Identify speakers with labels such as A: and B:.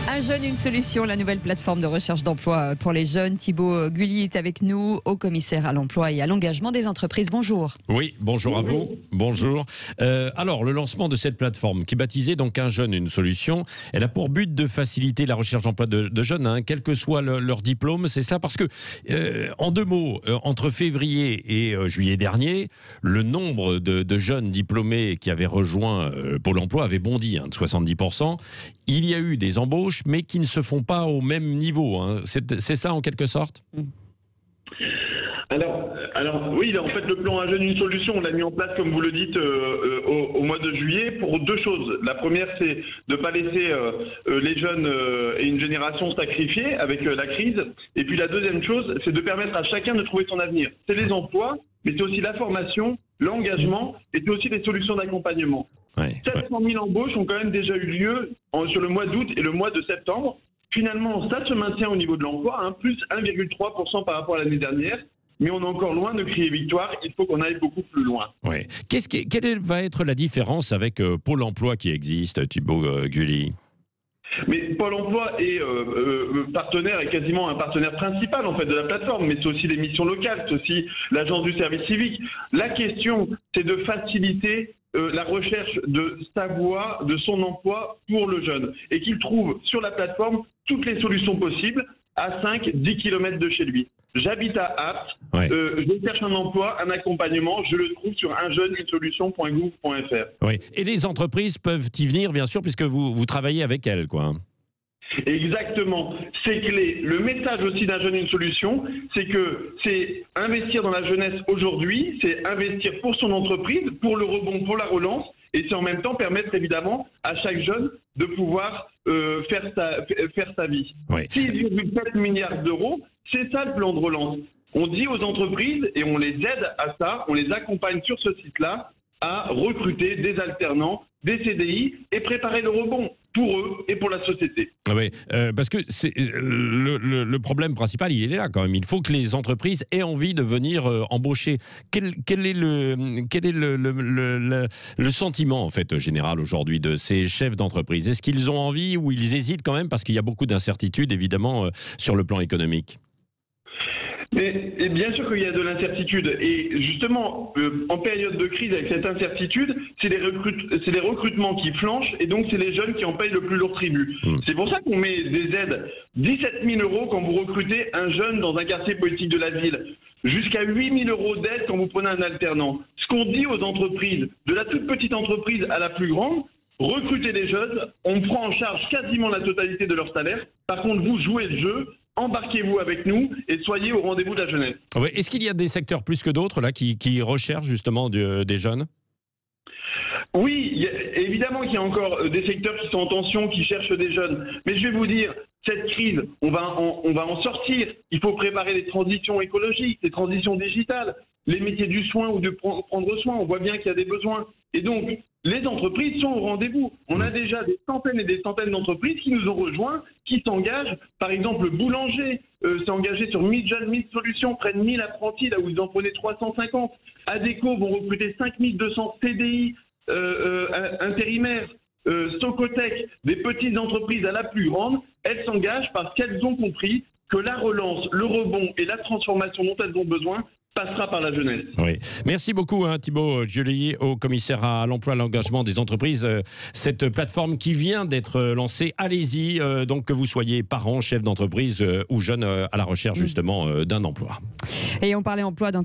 A: Un jeune, une solution, la nouvelle plateforme de recherche d'emploi pour les jeunes. Thibaut Gulli est avec nous, haut commissaire à l'emploi et à l'engagement des entreprises. Bonjour.
B: Oui, bonjour à vous. Bonjour. Alors, le lancement de cette plateforme, qui est baptisée donc Un jeune, une solution, elle a pour but de faciliter la recherche d'emploi de jeunes, quel que soit leur diplôme. C'est ça, parce que, en deux mots, entre février et juillet dernier, le nombre de jeunes diplômés qui avaient rejoint Pôle emploi avait bondi de 70%. Il y a eu des embauches, mais qui ne se font pas au même niveau. C'est ça en quelque sorte ?
C: Alors oui, en fait, le plan Un jeune, une solution, on l'a mis en place, comme vous le dites, au mois de juillet, pour deux choses. La première, c'est de ne pas laisser les jeunes et une génération sacrifier avec la crise. Et puis la deuxième chose, c'est de permettre à chacun de trouver son avenir. C'est les emplois, mais c'est aussi la formation, l'engagement, et c'est aussi les solutions d'accompagnement. 700 000 embauches ont quand même déjà eu lieu sur le mois d'août et le mois de septembre. Finalement, ça se maintient au niveau de l'emploi, plus 1,3% par rapport à l'année dernière. Mais on est encore loin de crier victoire, il faut qu'on aille beaucoup plus loin.
B: Ouais. Quelle va être la différence avec Pôle emploi qui existe, Thibaut Gulli ?
C: Mais Pôle emploi est partenaire, et quasiment un partenaire principal en fait de la plateforme, mais c'est aussi les missions locales, c'est aussi l'agence du service civique. La question, c'est de faciliter la recherche de sa voie, de son emploi pour le jeune, et qu'il trouve sur la plateforme toutes les solutions possibles à 5-10 km de chez lui. J'habite à Apt, je cherche un emploi, un accompagnement, je le trouve sur unjeune-une-solution.gouv.fr.
B: Oui. Et les entreprises peuvent y venir, bien sûr, puisque vous travaillez avec elles, quoi.
C: Exactement, c'est clé. Le message aussi d'Un jeune, une solution, c'est que c'est investir dans la jeunesse aujourd'hui, c'est investir pour son entreprise, pour le rebond, pour la relance, et c'est en même temps permettre évidemment à chaque jeune de pouvoir faire sa vie. 6,7 milliards d'euros, c'est ça le plan de relance. On dit aux entreprises, et on les aide à ça, on les accompagne sur ce site-là, à recruter des alternants, des CDI, et préparer le rebond pour eux et pour la société.
B: Oui, parce que le problème principal, il est là quand même. Il faut que les entreprises aient envie de venir embaucher. Quel est le sentiment en fait général aujourd'hui de ces chefs d'entreprise ? Est-ce qu'ils ont envie ou ils hésitent quand même, parce qu'il y a beaucoup d'incertitudes évidemment sur le plan économique ?
C: Et bien sûr qu'il y a de l'incertitude. Et justement, en période de crise, avec cette incertitude, c'est les recrutements qui flanchent, et donc c'est les jeunes qui en payent le plus lourd tribut. C'est pour ça qu'on met des aides. 17 000 euros quand vous recrutez un jeune dans un quartier politique de la ville. Jusqu'à 8 000 euros d'aide quand vous prenez un alternant. Ce qu'on dit aux entreprises, de la toute petite entreprise à la plus grande, recrutez des jeunes, on prend en charge quasiment la totalité de leur salaire. Par contre, vous jouez le jeu. Embarquez-vous avec nous et soyez au rendez-vous de la jeunesse.
B: Est-ce qu'il y a des secteurs plus que d'autres là qui recherchent justement des jeunes ?
C: Oui, évidemment qu'il y a encore des secteurs qui sont en tension, qui cherchent des jeunes. Mais je vais vous dire, cette crise, on va en sortir. Il faut préparer les transitions écologiques, les transitions digitales, les métiers du soin ou de prendre soin. On voit bien qu'il y a des besoins. Et donc, les entreprises sont au rendez-vous. On a déjà des centaines et des centaines d'entreprises qui nous ont rejoints, qui s'engagent. Par exemple, le boulanger s'est engagé sur 1000 jeunes, 1000 solutions, près de 1000 apprentis, là où ils en prenaient 350. Adecco vont recruter 5200 CDI intérimaires. Socotec, des petites entreprises à la plus grande, elles s'engagent parce qu'elles ont compris que la relance, le rebond et la transformation dont elles ont besoin passera par la jeunesse.
B: Oui. Merci beaucoup Thibaut Gulli, au commissaire à l'emploi et à l'engagement des entreprises. Cette plateforme qui vient d'être lancée, allez-y, donc que vous soyez parents, chefs d'entreprise ou jeunes à la recherche justement d'un emploi.
A: Et on parlait emploi dans